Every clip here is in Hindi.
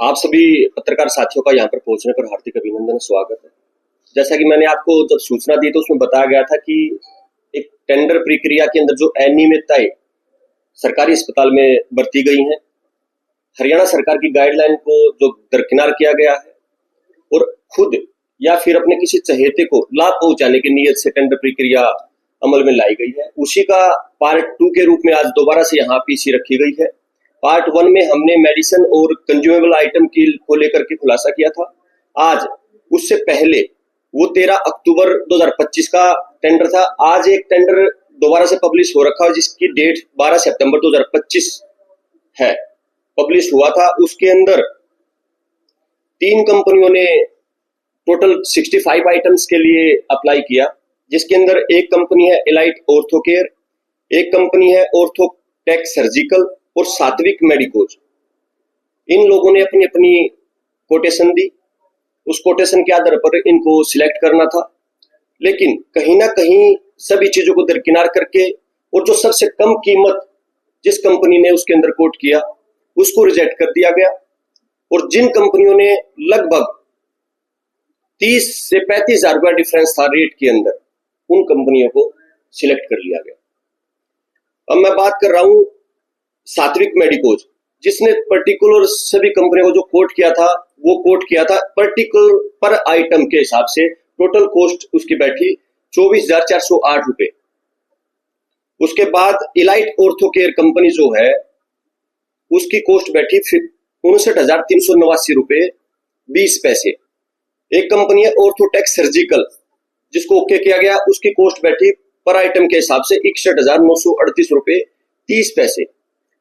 आप सभी पत्रकार साथियों का यहाँ पर पहुंचने पर हार्दिक अभिनंदन, स्वागत है। जैसा कि मैंने आपको जब सूचना दी तो उसमें बताया गया था कि एक टेंडर प्रक्रिया के अंदर जो अनियमितताएं सरकारी अस्पताल में बरती गई हैं, हरियाणा सरकार की गाइडलाइन को जो दरकिनार किया गया है और खुद या फिर अपने किसी चहेते को लाभ पहुंचाने की नीयत से टेंडर प्रक्रिया अमल में लाई गई है, उसी का पार्ट 2 के रूप में आज दोबारा से यहाँ पीसी रखी गई है। पार्ट 1 में हमने मेडिसिन और कंज्यूमेबल आइटम को लेकर के खुलासा किया था। आज उससे पहले वो 13 अक्टूबर 2025 का टेंडर था। आज एक टेंडर दोबारा से पब्लिश हो रखा है जिसकी डेट 12 सितंबर 2025 है, पब्लिश हुआ था। उसके अंदर 3 कंपनियों ने टोटल 65 आइटम्स के लिए अप्लाई किया, जिसके अंदर एक कंपनी है एलाइट ऑर्थोकेयर, एक कंपनी है ऑर्थोटेक सर्जिकल और सात्विक मेडिकोज। इन लोगों ने अपनी अपनी कोटेशन दी। उस कोटेशन के आधार पर इनको सिलेक्ट करना था, लेकिन कहीं ना कहीं सभी चीजों को दरकिनार करके और जो सबसे कम कीमत जिस कंपनी ने उसके अंदर कोट किया उसको रिजेक्ट कर दिया गया। और जिन कंपनियों ने लगभग 30 से 35 हजार रुपया डिफरेंस था रेट के अंदर, उन कंपनियों को सिलेक्ट कर लिया गया। अब मैं बात कर रहा हूं सात्विक मेडिकोज, जिसने पर्टिकुलर सभी कंपनियों को जो कोट किया था वो कोट किया था पर्टिकुलर पर आइटम के हिसाब से। टोटल कॉस्ट उसकी बैठी 24,408 रुपए। उसके बाद इलाइट ऑर्थोकेयर कंपनी जो है उसकी कॉस्ट बैठी 59,389 रुपए 20 पैसे। एक कंपनी है ऑर्थोटेक सर्जिकल, जिसको ओके किया गया, उसकी कॉस्ट बैठी पर आइटम के हिसाब से 61,938 रुपए 30 पैसे।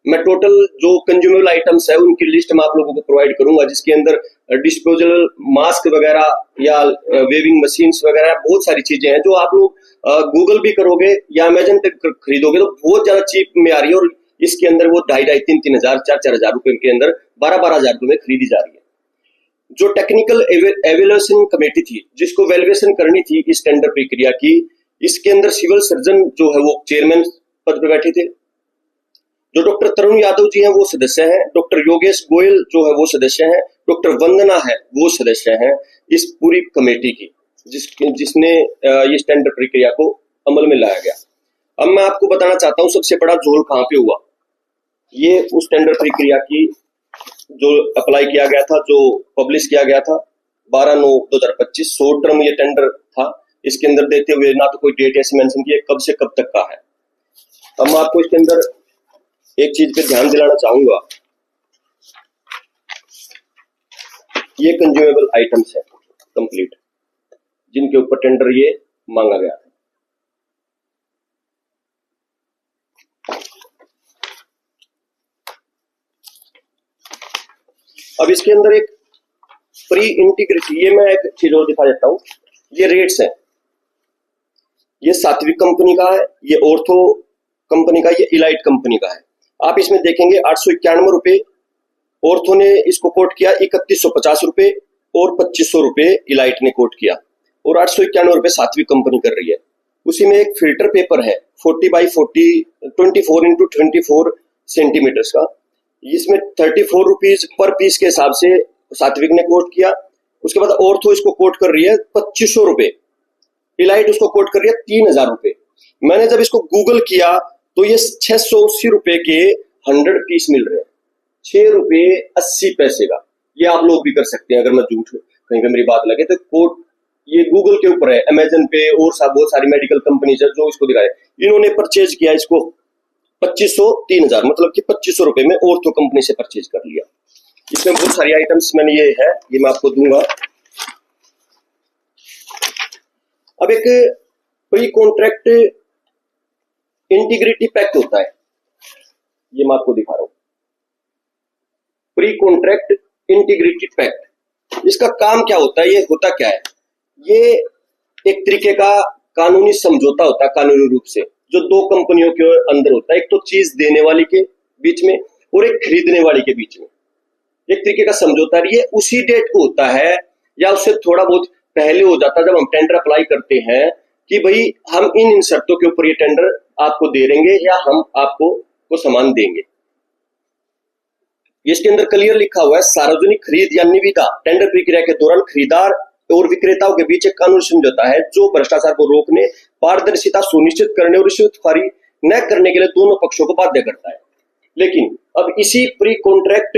मैं टोटल जो कंज्यूमेबल आइटम्स है उनकी लिस्ट मैं आप लोगों को प्रोवाइड करूंगा, जिसके अंदर डिस्पोजेबल मास्क वगैरह या वेविंग मशीन्स वगैरह बहुत सारी चीजें हैं जो आप लोग गूगल भी करोगे या अमेजन पे खरीदोगे तो बहुत ज्यादा चीप में आ रही है। और इसके अंदर वो 2,500, 3,000, 3,000, 4,000 रुपए के अंदर 12,000 रुपए में खरीदी जा रही है। जो टेक्निकल एवेल्युएशन कमेटी थी जिसको वैल्यूएशन करनी थी इस टेंडर प्रक्रिया की, इसके अंदर सिविल सर्जन जो है वो चेयरमैन पद पर बैठे थे। जो डॉक्टर तरुण यादव जी हैं वो सदस्य हैं, डॉक्टर योगेश गोयल जो है वो सदस्य हैं, डॉक्टर वंदना है वो सदस्य हैं इस पूरी कमेटी की, जिसने इस टेंडर प्रक्रिया को अमल में लाया गया। अब मैं आपको बताना चाहता हूं सबसे बड़ा झोल कहां पे हुआ। ये उस टेंडर प्रक्रिया की जो अप्लाई किया गया था, जो पब्लिश किया गया था 12/9/2025, शॉर्ट टर्म ये टेंडर था। इसके अंदर देते हुए ना तो कोई डेट ऐसी मेंशन की है कब से कब तक का है। अब मैं आपको इसके अंदर एक चीज पे ध्यान दिलाना चाहूंगा, ये कंज्यूमेबल आइटम्स है कंप्लीट जिनके ऊपर टेंडर ये मांगा गया था। अब इसके अंदर एक प्री इंटीग्रेटेड, ये मैं एक चीज और दिखा देता हूं। ये रेट्स है, ये सात्विक कंपनी का है, ये ऑर्थो कंपनी का, ये इलाइट कंपनी का है। आप इसमें देखेंगे 891 रुपए ऑर्थो ने इसको कोट किया, 3150 रुपए और 2500 रुपए इलाइट ने कोट किया, और 891 रुपए सात्विक कंपनी कर रही है। उसी में एक फिल्टर पेपर है 40x40 24x24 सेंटीमीटर का, इसमें 34 रुपीज पर पीस के हिसाब से सात्विक ने कोट किया। उसके बाद ऑर्थो इसको कोट कर रही है 2500 रुपए, इलाइट उसको कोट कर रही है 3,000 रुपए। मैंने जब इसको गूगल किया तो ये 680 रुपए के 100 पीस मिल रहे हैं, 6 रुपए 80 पैसे का। ये आप लोग भी कर सकते हैं, अगर मैं झूठ कहीं पे मेरी बात लगे तो कोट ये गूगल के ऊपर है, अमेजन पे और बहुत सारी मेडिकल कंपनीज है जो इसको दिखाए। इन्होंने परचेज किया इसको 2500 3,000, मतलब कि 2500 रुपए में ऑर्थो कंपनी से परचेज कर लिया। इसमें बहुत सारी आइटम्स मैंने ये है, ये मैं आपको दूंगा। अब एक प्री कॉन्ट्रैक्ट इंटीग्रिटी पैक्ट होता है, ये मैं आपको दिखा रहा हूं। प्री कॉन्ट्रैक्ट इंटीग्रिटी पैक्ट, इसका काम क्या होता है, ये होता क्या है? ये एक तरीके का कानूनी समझौता होता है, कानूनी रूप से, जो 2 कंपनियों के अंदर होता है। एक तो चीज देने वाली के बीच में और एक खरीदने वाली के बीच में एक तरीके का समझौता। ये उसी डेट को होता है या उससे थोड़ा बहुत पहले हो जाता है जब हम टेंडर अप्लाई करते हैं कि भाई हम इन शर्तों के ऊपर ये टेंडर आपको दे देंगे या हम आपको सामान देंगे। इसके अंदर क्लियर लिखा हुआ है, सार्वजनिक खरीद या निविदा टेंडर प्रक्रिया के दौरान खरीदार और विक्रेताओं के बीच एक कानूनी समझौता है जो भ्रष्टाचार को रोकने, पारदर्शिता सुनिश्चित करने और रिश्वतखोरी न करने के लिए दोनों पक्षों को बाध्य करता है। लेकिन अब इसी प्री कॉन्ट्रैक्ट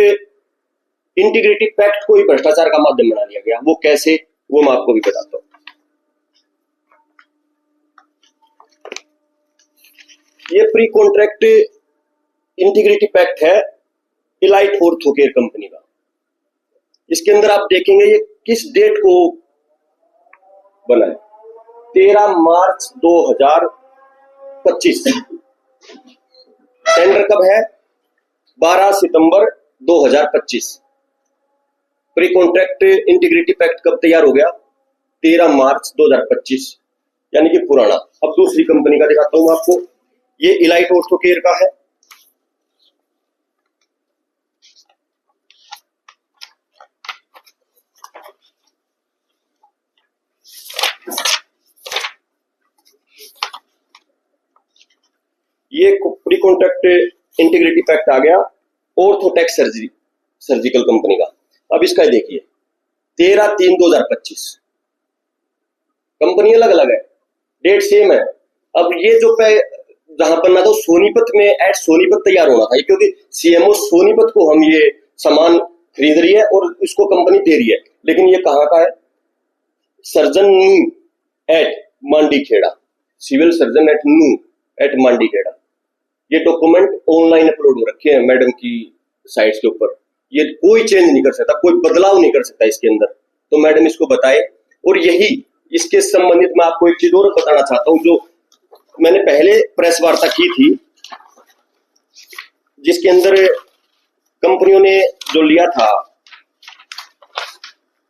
इंटीग्रिटी पैक्ट को ही भ्रष्टाचार का माध्यम बना दिया गया। वो कैसे, वो मैं आपको भी बताता हूं। ये प्री कॉन्ट्रैक्ट इंटीग्रिटी पैक्ट है इलाइट ऑर्थोकेयर कंपनी का। इसके अंदर आप देखेंगे ये किस डेट को बना है, 13 मार्च 2025। टेंडर कब है, 12 सितंबर 2025। प्री कॉन्ट्रैक्ट इंटीग्रिटी पैक्ट कब तैयार हो गया, 13 मार्च 2025, यानी कि पुराना। अब दूसरी कंपनी का दिखाता हूं आपको, ये इलाइट ऑर्थोकेयर का है। ये प्री कॉन्ट्रैक्ट इंटीग्रिटी पैक्ट आ गया ऑर्थोटेक सर्जिकल कंपनी का। अब इसका देखिए 13/3/2025, कंपनी अलग अलग है, डेट सेम है। अब ये जो जहां बनना था सोनीपत में, एट सोनीपत तैयार होना था, क्योंकि सीएमओ सोनीपत को हम ये सामान खरीद रही है और इसको कंपनी दे रही है। लेकिन ये कहां का है, surgeon Nuh at Mandikhera, civil surgeon at Nuh at Mandikhera. ये डॉक्यूमेंट ऑनलाइन अपलोड हो रखे हैं मैडम की साइट्स के ऊपर। ये कोई चेंज नहीं कर सकता, कोई बदलाव नहीं कर सकता इसके अंदर, तो मैडम इसको बताए। और यही इसके संबंधित मैं आपको एक चीज और बताना चाहता हूं, जो मैंने पहले प्रेस वार्ता की थी, जिसके अंदर कंपनियों ने जो लिया था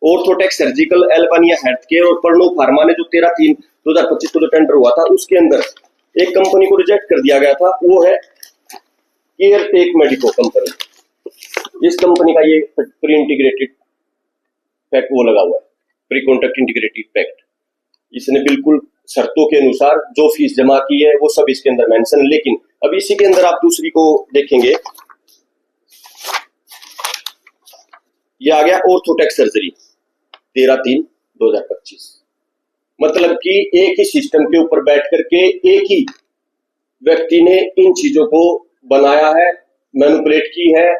ऑर्थोटेक सर्जिकल, एल्बानिया हेल्थ केयर और पर्नो फार्मा ने जो 13/3/2025 को जो टेंडर हुआ था, उसके अंदर एक कंपनी को रिजेक्ट कर दिया गया था। वो है केयरटेक मेडिको कंपनी। इस कंपनी का ये प्री इंटीग्रेटेड पैक्ट वो लगा हुआ है, प्री कॉन्ट्रैक्ट इंटीग्रेटेड पैक्ट। इसने बिल्कुल शर्तों के अनुसार जो फीस जमा की है वो सब इसके अंदर मेंशन। लेकिन अब इसी के अंदर आप दूसरी को देखेंगे, ये आ गया ऑर्थोटेक सर्जरी 13/3/2025। मतलब कि एक ही सिस्टम के ऊपर बैठ करके एक ही व्यक्ति ने इन चीजों को बनाया है, मैनिपुलेट की है,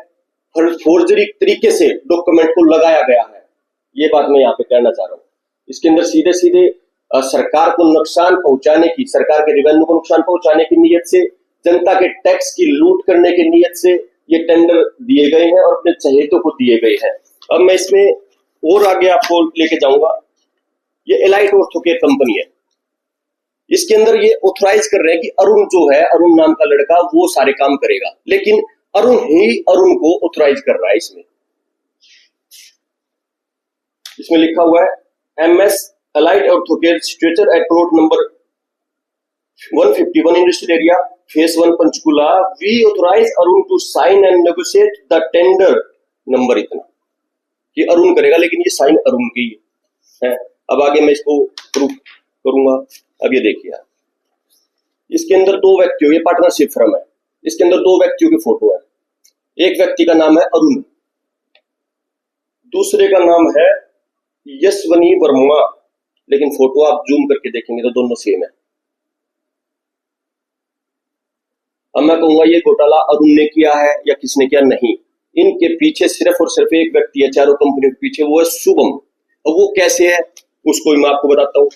फोर्जरी तरीके से डॉक्यूमेंट को लगाया गया है। ये बात मैं यहाँ पे कहना चाह रहा हूँ। इसके अंदर सीधे सीधे सरकार को नुकसान पहुंचाने की, सरकार के रेवेन्यू को नुकसान पहुंचाने की नीयत से, जनता के टैक्स की लूट करने की नीयत से ये टेंडर दिए गए हैं और अपने चहेतों को दिए गए हैं। अब मैं इसमें और आगे आपको लेके जाऊंगा। ये इलाइट ऑर्थोकेयर कंपनी है, इसके अंदर ये ऑथराइज कर रहे हैं कि अरुण जो है, अरुण नाम का लड़का, वो सारे काम करेगा। लेकिन अरुण ही अरुण को ऑथराइज कर रहा है। इसमें लिखा हुआ है MS elite orthocare situated at plot number 151 industrial area phase 1 Panchkula. We authorise Arun to sign and negotiate the tender number. इतना कि अरुण करेगा, लेकिन ये साइन अरुण की है। अब आगे मैं इसको प्रूफ करूंगा। अब ये देखिए, इसके अंदर दो व्यक्तियों, ये पार्टनरशिप फर्म है, इसके अंदर दो व्यक्तियों की फोटो है। एक व्यक्ति का नाम है अरुण, दूसरे का नाम है यशवनी वर्मा। लेकिन फोटो आप जूम करके देखेंगे तो दोनों सेम है। अब मैं कहूंगा ये घोटाला अरुण ने किया है या किसने किया, नहीं। इनके पीछे सिर्फ और सिर्फ एक व्यक्ति है, चारों कंपनियों के पीछे, वो है शुभम। अब वो कैसे है उसको मैं आपको बताता हूं।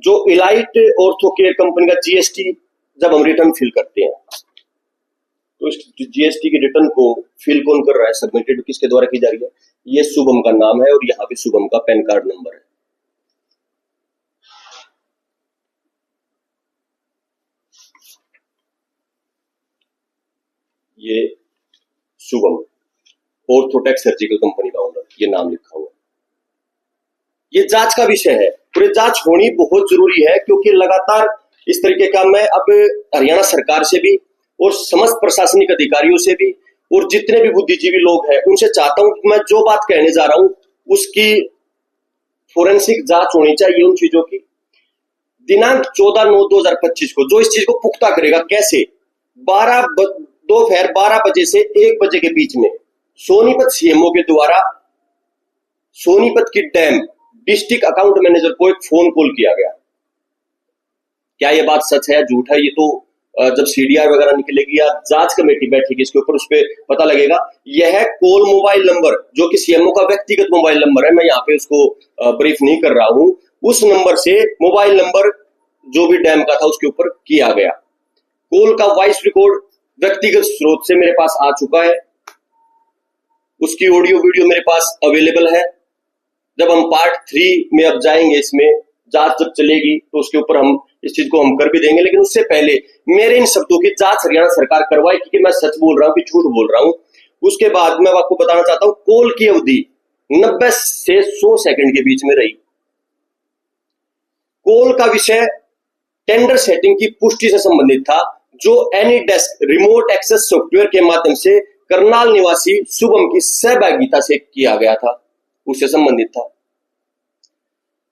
जो इलाइट ऑर्थोकेयर कंपनी का GST जब हम रिटर्न फिल करते हैं, तो इस GST की रिटर्न को फिल कौन कर रहा है, सबमिटेड किसके द्वारा की जा रही है, ये शुभम का नाम है और यहाँ पे शुभम का पैन कार्ड नंबर है। ये शुभम ऑर्थोटेक सर्जिकल कंपनी का ओनर, ये नाम लिखा हुआ। ये जांच का विषय है, पूरी जांच होनी बहुत जरूरी है, क्योंकि लगातार इस तरीके का मैं अब हरियाणा सरकार से भी और समस्त प्रशासनिक अधिकारियों से भी और जितने भी बुद्धिजीवी लोग हैं उनसे चाहता हूं कि मैं जो बात कहने जा रहा हूं उसकी फोरेंसिक जांच होनी चाहिए उन चीजों की। दिनांक 14/9/2025 को जो इस चीज को पुख्ता करेगा, कैसे 12 दोपहर 12 बजे से 1 बजे के बीच में सोनीपत सीएमओ के द्वारा सोनीपत की डैम डिस्ट्रिक्ट अकाउंट मैनेजर को एक फोन कॉल किया गया। क्या ये बात सच है या झूठ है, ये तो जब सीडीआर वगैरह निकलेगी या जांच कमेटी बैठेगी इसके ऊपर उस पर पता लगेगा। यह कॉल मोबाइल नंबर जो कि सीएमओ का व्यक्तिगत मोबाइल नंबर है, मैं यहाँ पे उसको ब्रीफ नहीं कर रहा हूं, उस नंबर से मोबाइल नंबर जो भी डैम का था उसके ऊपर किया गया। कॉल का वॉइस रिकॉर्ड व्यक्तिगत स्रोत से मेरे पास आ चुका है, उसकी ऑडियो वीडियो मेरे पास अवेलेबल है। जब हम पार्ट 3 में अब जाएंगे, इसमें जांच जब चलेगी तो उसके ऊपर हम इस चीज को हम कर भी देंगे, लेकिन उससे पहले मेरे इन शब्दों की जांच हरियाणा सरकार करवाए कि मैं सच बोल रहा हूं कि झूठ बोल रहा हूं। उसके बाद मैं आपको बताना चाहता हूं, कॉल की अवधि 90 से 100 सेकंड के बीच में रही। कॉल का विषय टेंडर सेटिंग की पुष्टि से संबंधित था, जो AnyDesk remote access software के माध्यम से करनाल निवासी शुभम की सहभागिता से किया गया था, उससे संबंधित था।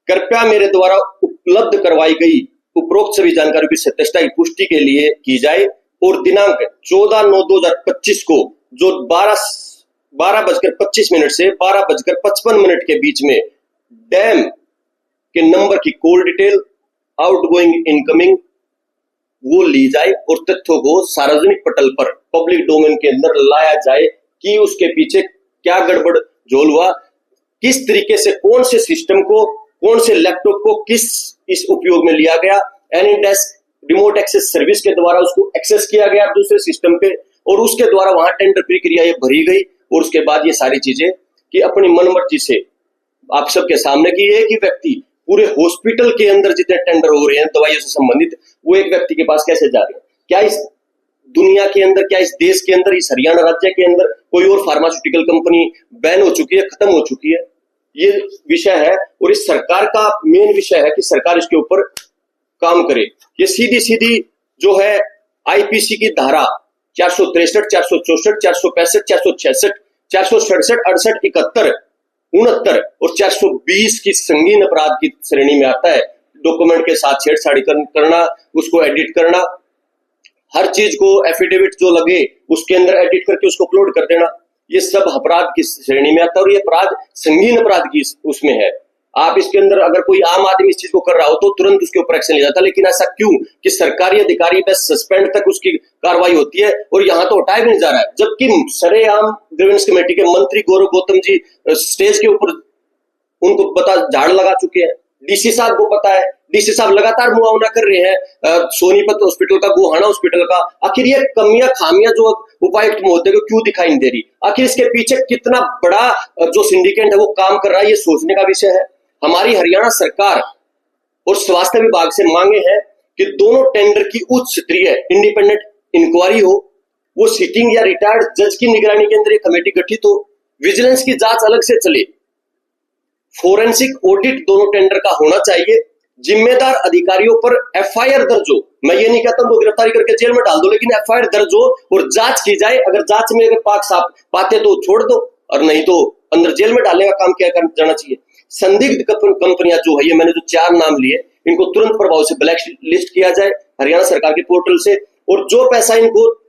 कृपया मेरे द्वारा उपलब्ध करवाई गई उपरोक्त सभी जानकारी की सत्यता की पुष्टि के लिए की जाए और दिनांक 14/9/2025 को जो 12:25 से 12:55 के बीच में डैम के नंबर की कॉल डिटेल, आउटगोइंग, इनकमिंग वो ली जाए और तथ्यों को सार्वजनिक पटल पर पब्लिक डोमेन के अंदर लाया जाए कि उसके पीछे क्या गड़बड़ झोल हुआ, किस तरीके से कौन से सिस्टम को, कौन से लैपटॉप को किस इस उपयोग में लिया गया, AnyDesk remote access service के द्वारा उसको एक्सेस किया गया दूसरे सिस्टम पे और उसके द्वारा वहां टेंडर प्रक्रिया ये भरी गई और उसके बाद ये सारी चीजें कि अपनी मनमर्जी से आप सबके सामने कि एक ही व्यक्ति पूरे हॉस्पिटल के अंदर जितने टेंडर हो रहे हैं दवाइयों से संबंधित, वो एक व्यक्ति के पास कैसे जा रहे हैं। क्या इस दुनिया के अंदर, क्या इस देश के अंदर, इस हरियाणा राज्य के अंदर कोई और फार्मास्यूटिकल कंपनी बैन हो चुकी है, खत्म हो चुकी है? ये विषय है और इस सरकार का मेन विषय है कि सरकार इसके ऊपर काम करे। ये सीधी सीधी जो है आईपीसी की धारा 463, 464, 465, 466, 467, 68, 71, 69 और 420 की संगीन अपराध की श्रेणी में आता है। डॉक्यूमेंट के साथ छेड़छाड़ी करना, उसको एडिट करना, हर चीज को एफिडेविट जो लगे उसके अंदर एडिट करके उसको अपलोड कर देना, ये सब अपराध की श्रेणी में आता है और ये अपराध संगीन अपराध की उसमें है। आप इसके अंदर अगर कोई आम आदमी इस चीज को कर रहा हो तो तुरंत उसके ऊपर एक्शन लिया जाता है, लेकिन ऐसा क्यों कि सरकारी अधिकारी पे सस्पेंड तक उसकी कार्रवाई होती है और यहाँ तो हटाया भी नहीं जा रहा है, जबकि सरेआम ग्रीवेंस कमेटी के मंत्री गौरव गौतम जी स्टेज के ऊपर उनको पता झाड़ लगा चुके हैं, डीसी साहब को पता है, डीसी साहब लगातार मुआवना कर रहे हैं सोनीपत हॉस्पिटल का, गोहाना हॉस्पिटल का। आखिर ये कमियां खामियां जो उपायुक्त महोदय को क्यों दिखाई नहीं दे रही, आखिर इसके पीछे कितना बड़ा जो सिंडिकेट है वो काम कर रहा है, ये सोचने का विषय है। हमारी हरियाणा सरकार और स्वास्थ्य विभाग से मांगे हैं कि दोनों टेंडर की उच्च स्तरीय इंडिपेंडेंट इंक्वायरी हो, वो सिटिंग या रिटायर्ड जज की निगरानी के अंदर एक कमेटी गठित हो, विजिलेंस की जांच अलग से चले, फोरेंसिक ऑडिट दोनों टेंडर का होना चाहिए, जिम्मेदार अधिकारियों पर एफआईआर दर्ज हो। मैं ये नहीं कहता उनको गिरफ्तारी करके जेल में डाल दो, लेकिन एफआईआर दर्ज हो और जांच की जाए। अगर जांच में अगर पाक साफ पाते तो छोड़ दो और नहीं तो अंदर जेल में डालने का काम किया जाना चाहिए। संदिग्ध कंपनियां जो है, ये मैंने जो 4 नाम लिए, इनको तुरंत प्रभाव से ब्लैक लिस्ट किया जाए हरियाणा सरकार के पोर्टल से, और जो पैसा इनको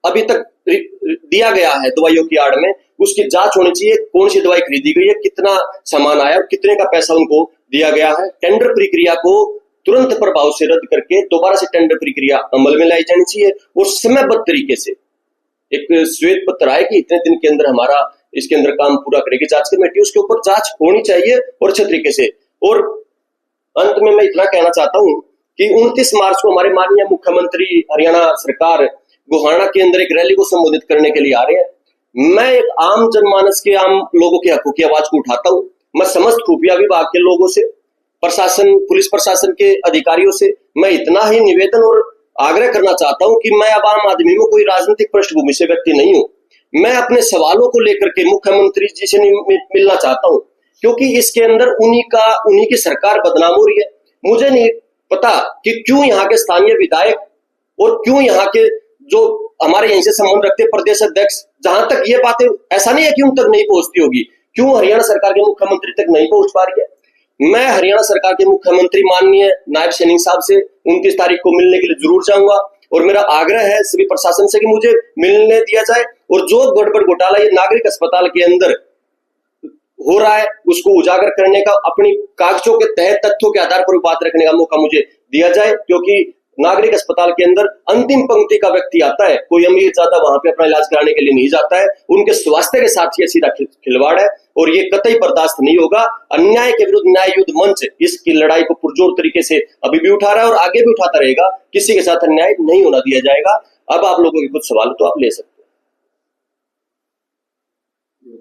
अभी तक दिया गया है दवाइयों की आड़ में उसकी जांच होनी चाहिए। कौन सी दवाई खरीदी गई है, कितना सामान आया और कितने का पैसा उनको दिया गया है। टेंडर प्रक्रिया को तुरंत प्रभाव से रद्द करके दोबारा से टेंडर प्रक्रिया अमल में लाई जानी चाहिए और समयबद्ध तरीके से एक श्वेत पत्र आए कि इतने दिन के अंदर हमारा इसके अंदर काम पूरा करेगी जांच कमेटी, उसके ऊपर जांच होनी चाहिए और अच्छे तरीके से। और अंत में मैं इतना कहना चाहता हूं कि 29 मार्च को हमारे माननीय मुख्यमंत्री हरियाणा सरकार गोहाना के अंदर एक रैली को संबोधित करने के लिए आ रहे हैं। मैं एक आम जनमानस के, आम लोगों के हकों की आवाज को उठाता हूं। मैं समस्त खुफिया विभाग के लोगों से, प्रशासन, पुलिस प्रशासन के अधिकारियों से मैं इतना ही निवेदन और आग्रह करना चाहता हूं कि मैं अब आम आदमी में कोई राजनीतिक पृष्ठभूमि से व्यक्ति नहीं हूं। मैं अपने सवालों को लेकर के मुख्यमंत्री जी से मिलना चाहता हूं, क्योंकि इसके अंदर उन्हीं की सरकार बदनाम हो रही है। मुझे नहीं पता कि क्यों यहाँ के स्थानीय विधायक और क्यों यहाँ के जो हमारे यहीं से संबंध रखते प्रदेश अध्यक्ष, जहां तक ये बातें, ऐसा नहीं है कि उन तक नहीं पहुंचती होगी, क्यों हरियाणा सरकार के मुख्यमंत्री तक नहीं पहुंच पा रही है। मैं हरियाणा सरकार के मुख्यमंत्री माननीय नायब सैनिक साहब से 29 तारीख को मिलने के लिए जरूर जाऊंगा और मेरा आग्रह है सभी प्रशासन से कि मुझे मिलने दिया जाए और जो गड़बड़ घोटाला ये नागरिक अस्पताल के अंदर हो रहा है उसको उजागर करने का, अपनी कागजों के तहत तथ्यों के आधार पर बात रखने का मौका मुझे दिया जाए। क्योंकि नागरिक अस्पताल के अंदर अंतिम पंक्ति का व्यक्ति आता है, कोई अमीर जाता वहां पे अपना इलाज कराने के लिए नहीं जाता है, उनके स्वास्थ्य के साथ ये सीधा खिलवाड़ है और ये कतई बर्दाश्त नहीं होगा। अन्याय के विरुद्ध न्याय युद्ध मंच इसकी लड़ाई को पुरजोर तरीके से अभी भी उठा रहा है और आगे भी उठाता रहेगा। किसी के साथ अन्याय नहीं होना दिया जाएगा। अब आप लोगों के कुछ सवाल तो आप ले सकते हैं।